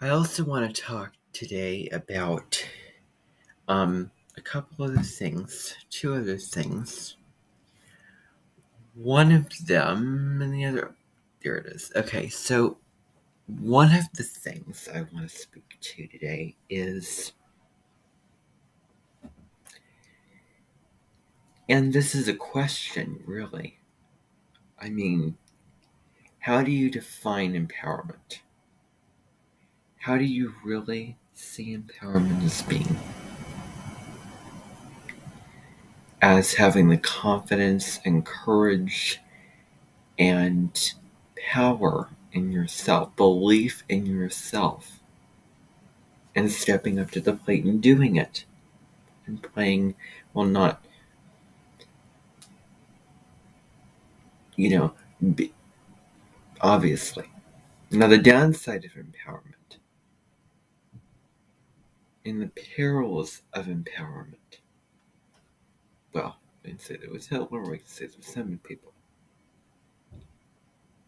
I also want to talk today about a couple other things, two other things. One of them and the other, there it is. Okay, so one of the things I want to speak to today is, and this is a question, really. I mean, how do you define empowerment? How do you really see empowerment as being? As having the confidence and courage and power in yourself, belief in yourself, and stepping up to the plate and doing it, and playing, well, not, obviously. Now, the downside of empowerment, and the perils of empowerment, well, we can say there was Hitler, we can say there was some people.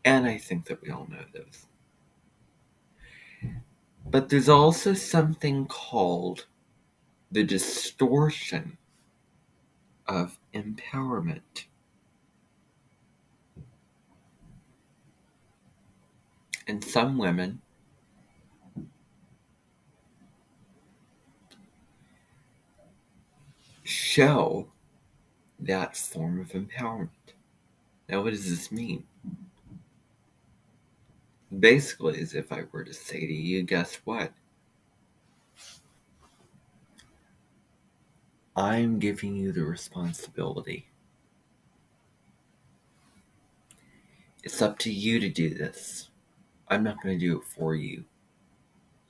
And I think that we all know those. But there's also something called the distortion of empowerment. And some women show that form of empowerment. Now, what does this mean? Basically, as if I were to say to you, guess what? I'm giving you the responsibility. It's up to you to do this. I'm not going to do it for you.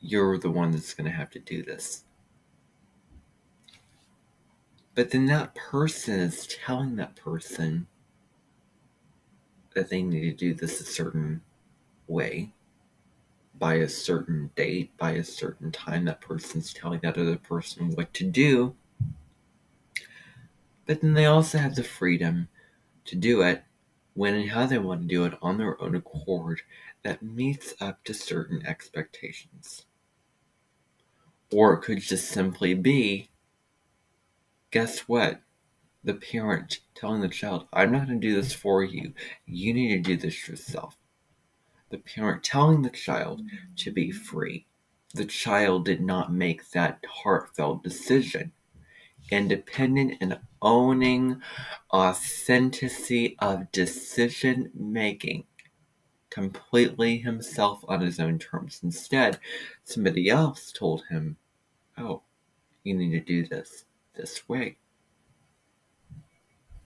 You're the one that's going to have to do this. But then that person is telling that person that they need to do this a certain way, by a certain date, by a certain time. That person's telling that other person what to do. But then they also have the freedom to do it when and how they want to do it on their own accord that meets up to certain expectations. Or it could just simply be, guess what? The parent telling the child, I'm not going to do this for you. You need to do this yourself. The parent telling the child to be free. The child did not make that heartfelt decision. Independent and owning authenticity of decision making. Completely himself on his own terms. Instead, somebody else told him, oh, you need to do this way.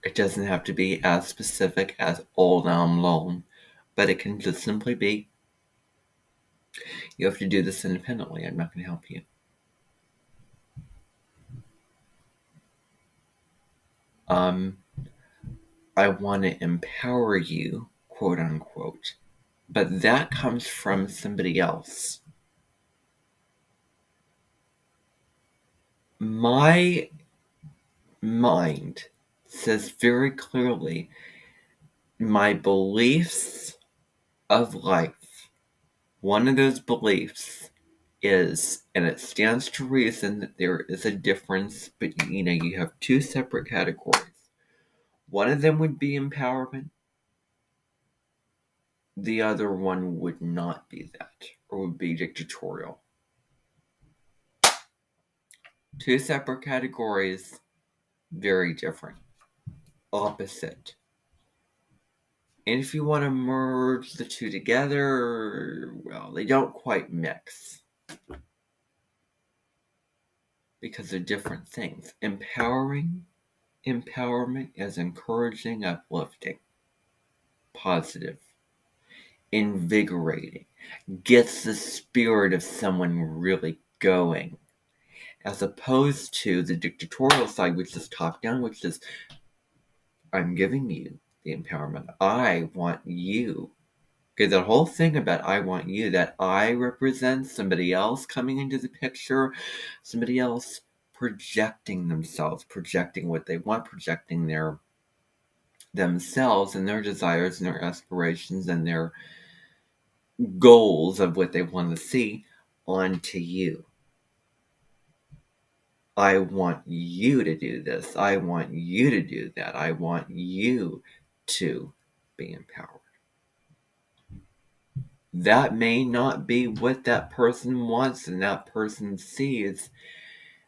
It doesn't have to be as specific as old I'm lone, but it can just simply be, you have to do this independently. I'm not going to help you. I want to empower you, quote unquote, but that comes from somebody else. My mind says very clearly, my beliefs of life, one of those beliefs is, and it stands to reason that there is a difference, but you have two separate categories. One of them would be empowerment. The other one would not be that, or would be dictatorial. Two separate categories, very different, opposite. And if you want to merge the two together, well, they don't quite mix. Because they're different things. Empowerment is encouraging, uplifting, positive, invigorating, gets the spirit of someone really going. As opposed to the dictatorial side, which is top down, which is, I'm giving you the empowerment. I want you. Okay, the whole thing about I want you, that I represent somebody else coming into the picture, somebody else projecting themselves, projecting what they want, projecting themselves and their desires and their aspirations and their goals of what they want to see onto you. I want you to do this. I want you to do that. I want you to be empowered. That may not be what that person wants, and that person sees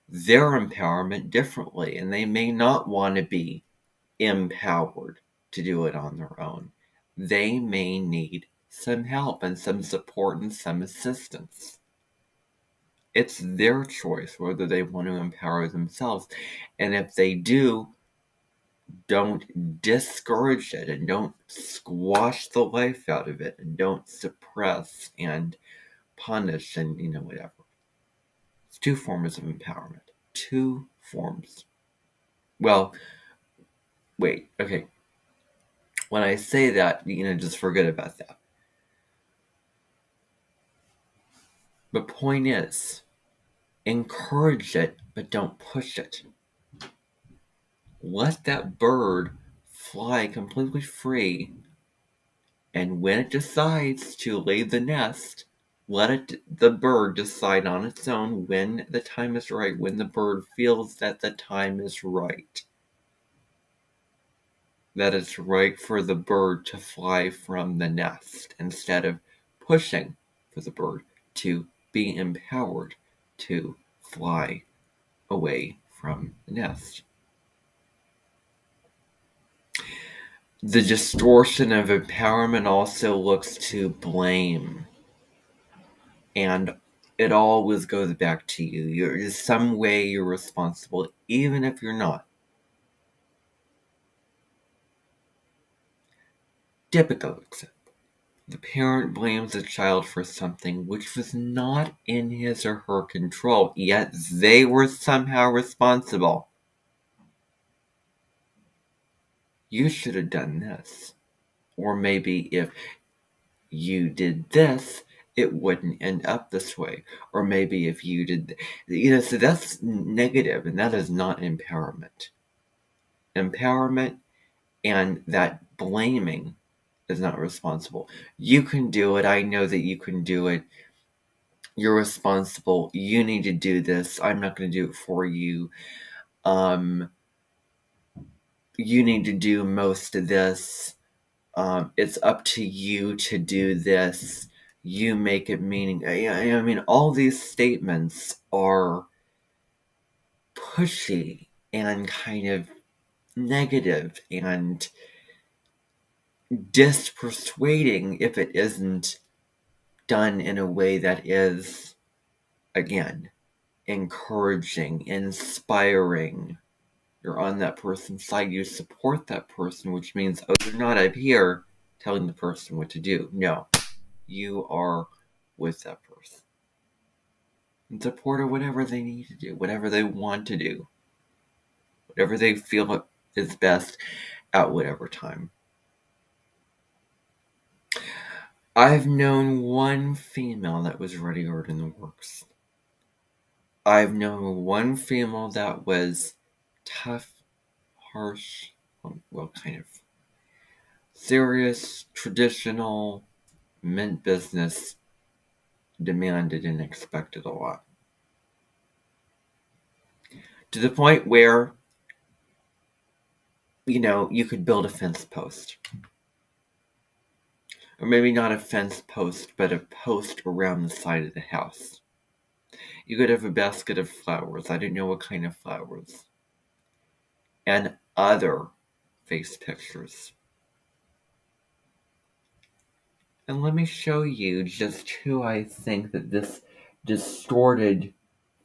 their empowerment differently, and they may not want to be empowered to do it on their own. They may need some help and some support and some assistance. It's their choice whether they want to empower themselves. And if they do, don't discourage it and don't squash the life out of it and don't suppress and punish and, whatever. It's 2 forms of empowerment. 2 forms. Well, wait, okay. When I say that, just forget about that. The point is, encourage it, but don't push it. Let that bird fly completely free, and when it decides to leave the nest, let the bird decide on its own when the time is right, when the bird feels that the time is right. That it's right for the bird to fly from the nest instead of pushing for the bird to be empowered to fly away from the nest. The distortion of empowerment also looks to blame. And it always goes back to you. You're some way you're responsible, even if you're not. Typical example. The parent blames the child for something which was not in his or her control, yet they were somehow responsible. You should have done this. Or maybe if you did this, it wouldn't end up this way. Or maybe if you did, so that's negative, and that is not empowerment. Empowerment and that blaming is not responsible. You can do it. I know that you can do it. You're responsible. You need to do this. I'm not going to do it for you. You need to do most of this. It's up to you to do this. You make it meaning. I mean, all these statements are pushy and kind of negative and dispersuading if it isn't done in a way that is, again, encouraging, inspiring. You're on that person's side. You support that person, which means, you're not up here telling the person what to do. No, you are with that person. In support of whatever they need to do, whatever they want to do, whatever they feel is best at whatever time. I've known one female that was ready or in the works. I've known one female that was tough, harsh, well, kind of serious, traditional, meant business, demanded and expected a lot. To the point where, you could build a fence post. Or maybe not a fence post, but a post around the side of the house. You could have a basket of flowers. I didn't know what kind of flowers. And other face pictures. And let me show you just who I think that this distorted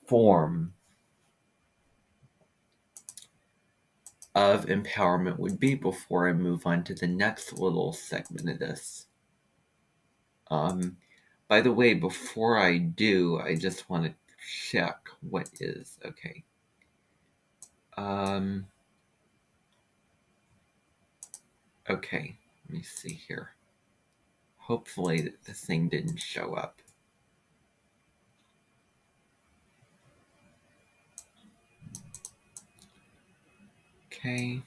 form of empowerment would be before I move on to the next little segment of this. By the way, before I do, I just want to check what is, okay. Okay, let me see here. Hopefully the thing didn't show up. Okay.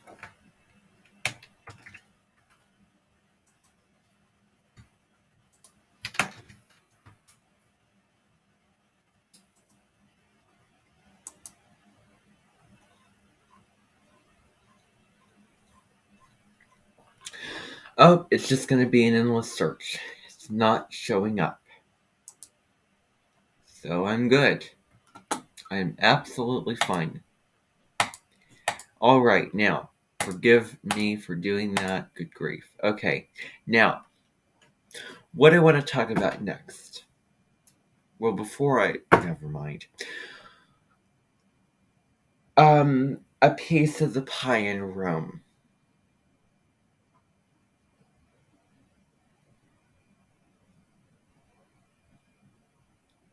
Oh, it's just going to be an endless search. It's not showing up. So I'm good. I'm absolutely fine. Alright, now, forgive me for doing that. Good grief. Okay, now, what I want to talk about next. Well, never mind. A piece of the pie in Rome.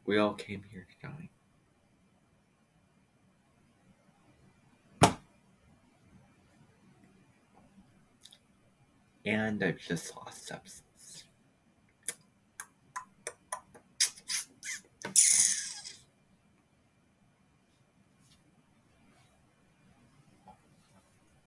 We all came here to die. And I've just lost substance.